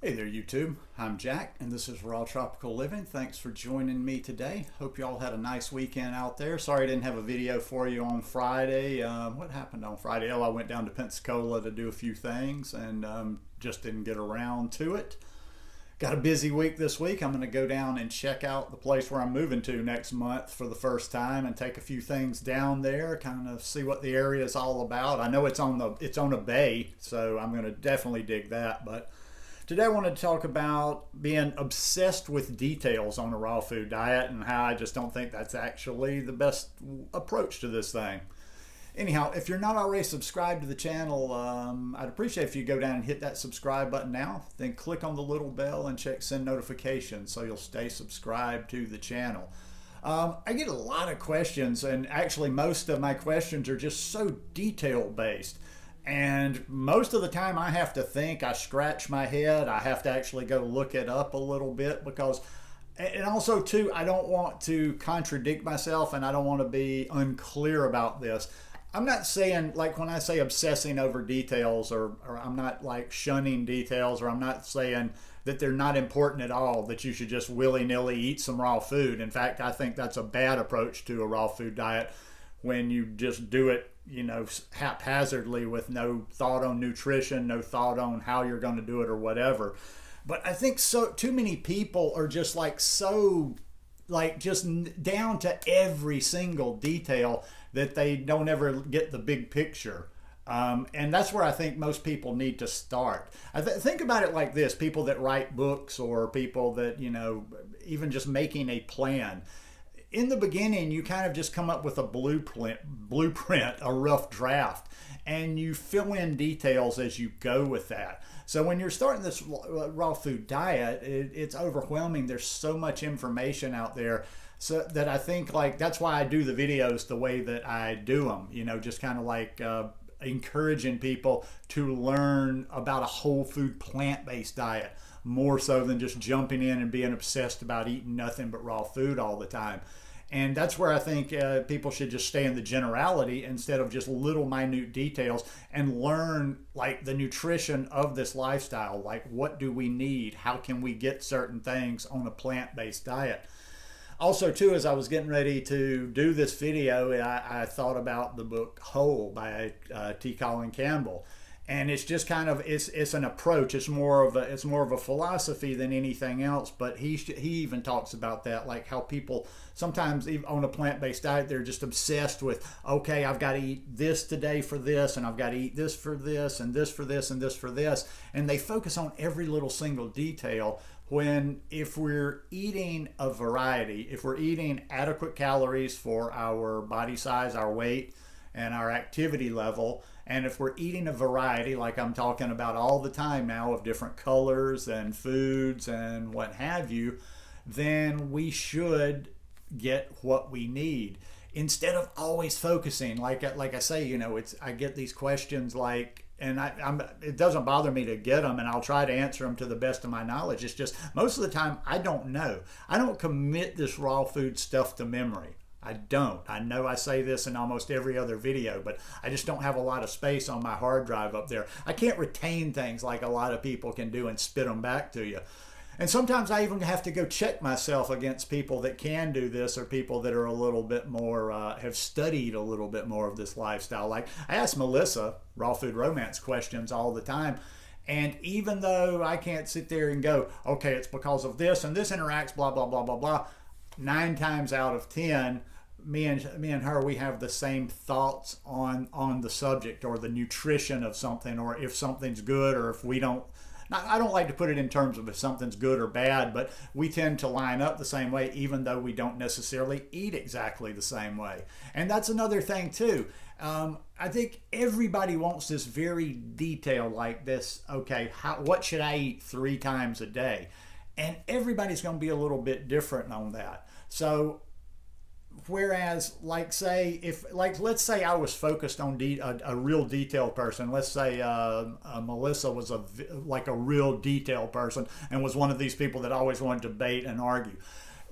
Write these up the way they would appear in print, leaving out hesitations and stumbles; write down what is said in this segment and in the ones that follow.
Hey there, YouTube. I'm Jack, and this is Raw Tropical Living. Thanks for joining me today. Hope you all had a nice weekend out there. Sorry I didn't have a video for you on Friday. What happened on Friday? Oh, I went down to Pensacola to do a few things and just didn't get around to it. Got a busy week this week. I'm going to go down and check out the place where I'm moving to next month for the first time and take a few things down there, kind of see what the area is all about. I know it's on a bay, so I'm going to definitely dig that, but today I wanted to talk about being obsessed with details on a raw food diet and how I just don't think that's actually the best approach to this thing. Anyhow, if you're not already subscribed to the channel, I'd appreciate if you go down and hit that subscribe button now, then click on the little bell and check send notifications so you'll stay subscribed to the channel. I get a lot of questions, and actually most of my questions are just so detail based. And most of the time I have to think, I scratch my head, I have to actually go look it up a little bit because, and also too, I don't want to contradict myself and I don't want to be unclear about this. I'm not saying, like when I say obsessing over details, or I'm not like shunning details, or I'm not saying that they're not important at all, that you should just willy-nilly eat some raw food. In fact, I think that's a bad approach to a raw food diet when you just do it, haphazardly with no thought on nutrition, no thought on how you're going to do it or whatever. But I think too many people are just just down to every single detail that they don't ever get the big picture. And that's where I think most people need to start. Think about it like this: people that write books, or people that, even just making a plan. In the beginning, you kind of just come up with a blueprint, a rough draft, and you fill in details as you go with that. So when you're starting this raw food diet, it's overwhelming. There's so much information out there, so that I think that's why I do the videos the way that I do them. Just kind of encouraging people to learn about a whole food plant-based diet, more so than just jumping in and being obsessed about eating nothing but raw food all the time. And that's where I think people should just stay in the generality instead of just little minute details, and learn the nutrition of this lifestyle. What do we need? How can we get certain things on a plant-based diet? Also too, as I was getting ready to do this video, I thought about the book Whole by T. Colin Campbell. And it's just kind of, it's an approach. It's more of a philosophy than anything else. But he even talks about that, like how people sometimes even on a plant-based diet, they're just obsessed with, okay, I've got to eat this today for this, and I've got to eat this for this, and this for this, and this for this, and they focus on every little single detail. When if we're eating a variety, if we're eating adequate calories for our body size, our weight, and our activity level, and if we're eating a variety, like I'm talking about all the time now, of different colors and foods and what have you, then we should get what we need, instead of always focusing. Like I say, I get these questions and it doesn't bother me to get them, and I'll try to answer them to the best of my knowledge. It's just most of the time I don't know. I don't commit this raw food stuff to memory. I don't. I know I say this in almost every other video, but I just don't have a lot of space on my hard drive up there. I can't retain things like a lot of people can do and spit them back to you. And sometimes I even have to go check myself against people that can do this, or people that are a little bit more, have studied a little bit more of this lifestyle. Like I ask Melissa Raw Food Romance questions all the time. And even though I can't sit there and go, okay, it's because of this and this interacts, blah, blah, blah, blah, blah, 9 times out of 10, me and her, we have the same thoughts on the subject, or the nutrition of something, or if something's good, or if we don't. I don't like to put it in terms of if something's good or bad, but we tend to line up the same way, even though we don't necessarily eat exactly the same way. And that's another thing too. I think everybody wants this very detailed, like this, okay, what should I eat 3 times a day? And everybody's going to be a little bit different on that. So whereas, let's say I was focused on a real detailed person. Let's say Melissa was a real detailed person and was one of these people that always wanted to debate and argue.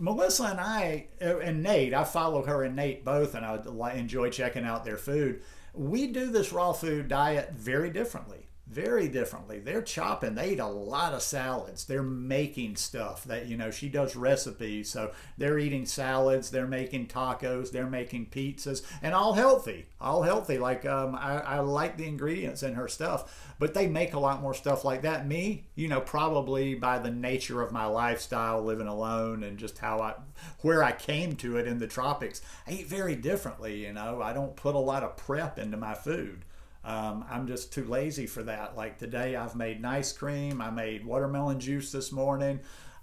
Melissa and I, and Nate, I follow her and Nate both, and I enjoy checking out their food. We do this raw food diet very differently. very differently. They're chopping. They eat a lot of salads. They're making stuff that, she does recipes. So they're eating salads. They're making tacos. They're making pizzas, and all healthy. All healthy. Like, I like the ingredients in her stuff, but they make a lot more stuff like that. Me, probably by the nature of my lifestyle, living alone, and just where I came to it in the tropics, I eat very differently. I don't put a lot of prep into my food. I'm just too lazy for that. Like today, I've made ice cream. I made watermelon juice this morning.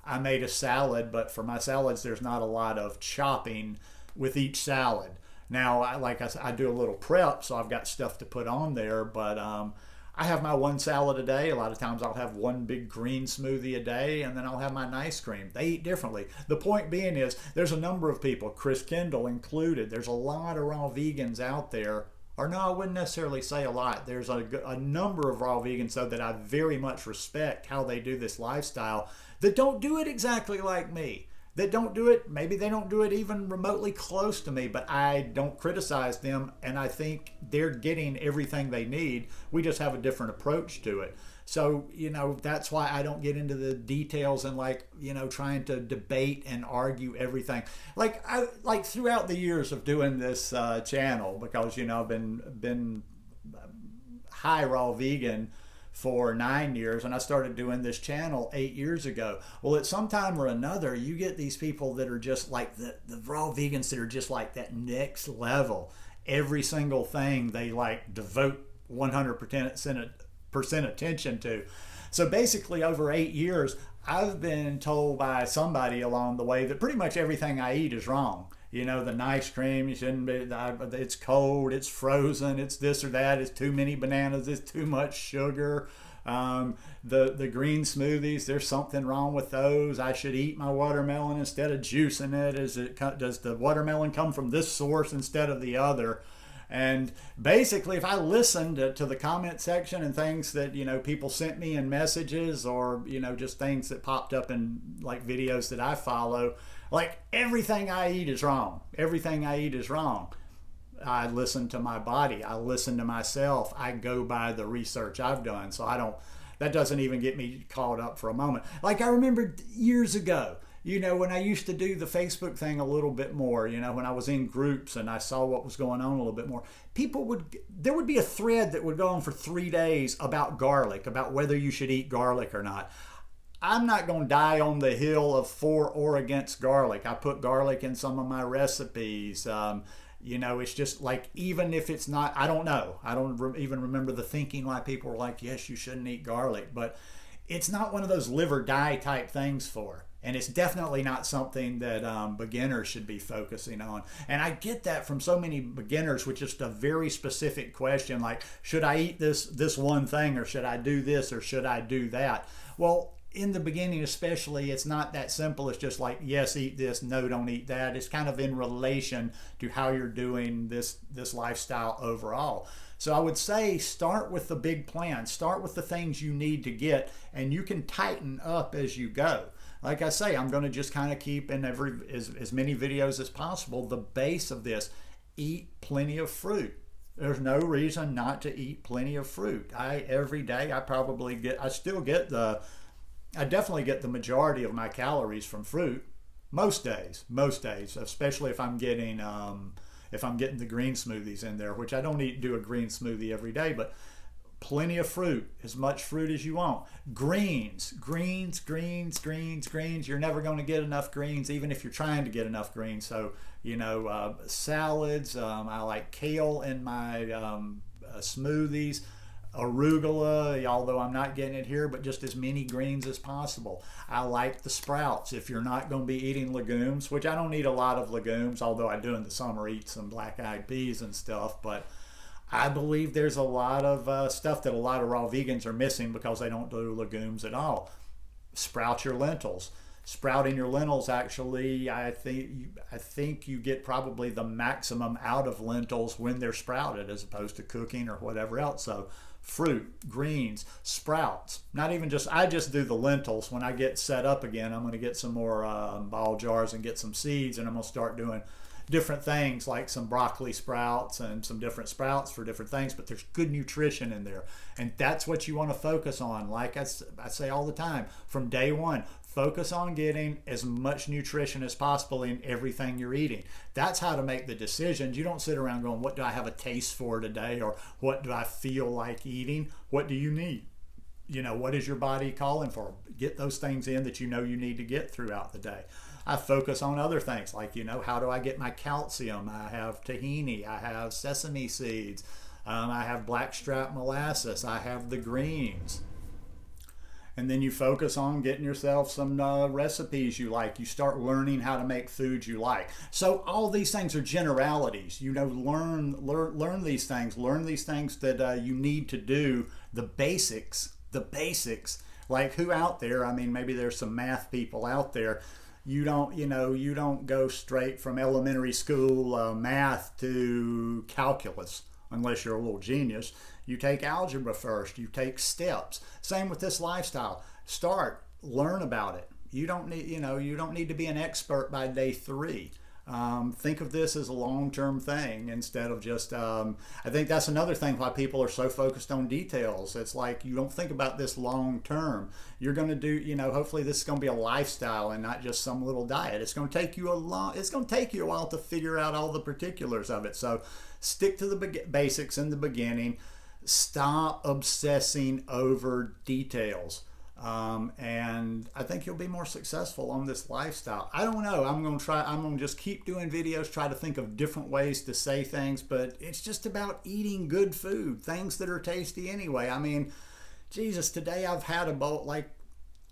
I made a salad, but for my salads, there's not a lot of chopping with each salad. Now, I do a little prep, so I've got stuff to put on there, but I have my one salad a day. A lot of times I'll have one big green smoothie a day, and then I'll have my ice cream. They eat differently. The point being is there's a number of people, Chris Kendall included, there's a lot of raw vegans out there. Or no, I wouldn't necessarily say a lot. There's a number of raw vegans, though, that I very much respect how they do this lifestyle, that don't do it exactly like me. That don't do it, maybe they don't do it even remotely close to me, but I don't criticize them, and I think they're getting everything they need. We just have a different approach to it. So, that's why I don't get into the details and trying to debate and argue everything. Like throughout the years of doing this channel, because, I've been high raw vegan for 9 years, and I started doing this channel 8 years ago. Well, at some time or another, you get these people that are just like the raw vegans that are just like that next level. Every single thing they devote 100% attention to. So basically, over 8 years, I've been told by somebody along the way that pretty much everything I eat is wrong. The ice cream, you shouldn't be, it's cold, it's frozen, it's this or that, it's too many bananas, it's too much sugar. The green smoothies, there's something wrong with those. I should eat my watermelon instead of juicing it. Does the watermelon come from this source instead of the other? And basically, if I listened to the comment section and things that, people sent me in messages, or, just things that popped up in videos that I follow, everything I eat is wrong. Everything I eat is wrong. I listen to my body. I listen to myself. I go by the research I've done. So that doesn't even get me caught up for a moment. I remember years ago, when I used to do the Facebook thing a little bit more, when I was in groups and I saw what was going on a little bit more, there would be a thread that would go on for 3 days about garlic, about whether you should eat garlic or not. I'm not going to die on the hill of for or against garlic. I put garlic in some of my recipes. It's just even if it's not, I don't know. I don't even remember the thinking why people were like, yes, you shouldn't eat garlic. But it's not one of those live or die type things for. And it's definitely not something that beginners should be focusing on. And I get that from so many beginners with just a very specific question, like, should I eat this one thing, or should I do this, or should I do that? Well, in the beginning especially, it's not that simple. It's just like, yes, eat this, no, don't eat that. It's kind of in relation to how you're doing this lifestyle overall. So I would say start with the big plan. Start with the things you need to get, and you can tighten up as you go. Like I say, I'm going to just kind of keep in as many videos as possible the base of this. Eat plenty of fruit. There's no reason not to eat plenty of fruit. Every day I definitely get the majority of my calories from fruit. Most days, especially if I'm getting the green smoothies in there, which I don't do a green smoothie every day, but plenty of fruit, as much fruit as you want. Greens. You're never going to get enough greens, even if you're trying to get enough greens. So, salads. I like kale in my smoothies. Arugula, although I'm not getting it here, but just as many greens as possible. I like the sprouts. If you're not going to be eating legumes, which I don't eat a lot of legumes, although I do in the summer eat some black-eyed peas and stuff, but I believe there's a lot of stuff that a lot of raw vegans are missing because they don't do legumes at all. Sprout your lentils. Sprouting your lentils, actually, I think you get probably the maximum out of lentils when they're sprouted, as opposed to cooking or whatever else. So fruit, greens, sprouts. Not even just, I just do the lentils. When I get set up again, I'm going to get some more ball jars and get some seeds, and I'm going to start doing different things like some broccoli sprouts and some different sprouts for different things, but there's good nutrition in there. And that's what you want to focus on. Like I say all the time, from day one, focus on getting as much nutrition as possible in everything you're eating. That's how to make the decisions. You don't sit around going, what do I have a taste for today? Or what do I feel like eating? What do you need? You know, what is your body calling for? Get those things in that you know you need to get throughout the day. I focus on other things like, you know, how do I get my calcium? I have tahini, I have sesame seeds, I have blackstrap molasses, I have the greens. And then you focus on getting yourself some recipes you like. You start learning how to make foods you like. So all these things are generalities. You know, learn these things. Learn these things that you need to do. The basics. Like who out there? I mean, maybe there's some math people out there. You don't go straight from elementary school math to calculus unless you're a little genius. You take algebra first. You take steps. Same with this lifestyle. Learn about it. You don't need to be an expert by day 3. Think of this as a long-term thing instead of just, I think that's another thing why people are so focused on details. It's like you don't think about this long-term. You're going to do, hopefully this is going to be a lifestyle and not just some little diet. It's going to take you a while to figure out all the particulars of it. So stick to the basics in the beginning. Stop obsessing over details. And I think you'll be more successful on this lifestyle. I don't know. I'm going to just keep doing videos, try to think of different ways to say things, but it's just about eating good food, things that are tasty anyway. I mean, Jesus, today I've had a bowl, like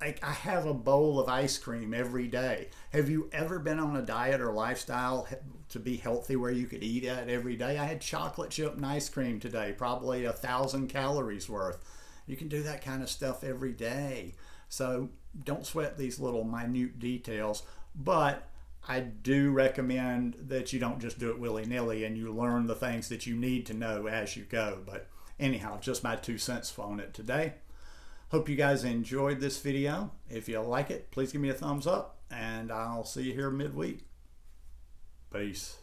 I have a bowl of ice cream every day. Have you ever been on a diet or lifestyle to be healthy where you could eat it every day? I had chocolate chip and ice cream today, probably 1,000 calories worth. You can do that kind of stuff every day. So don't sweat these little minute details. But I do recommend that you don't just do it willy-nilly and you learn the things that you need to know as you go. But anyhow, just my 2 cents on it today. Hope you guys enjoyed this video. If you like it, please give me a thumbs up. And I'll see you here midweek. Peace.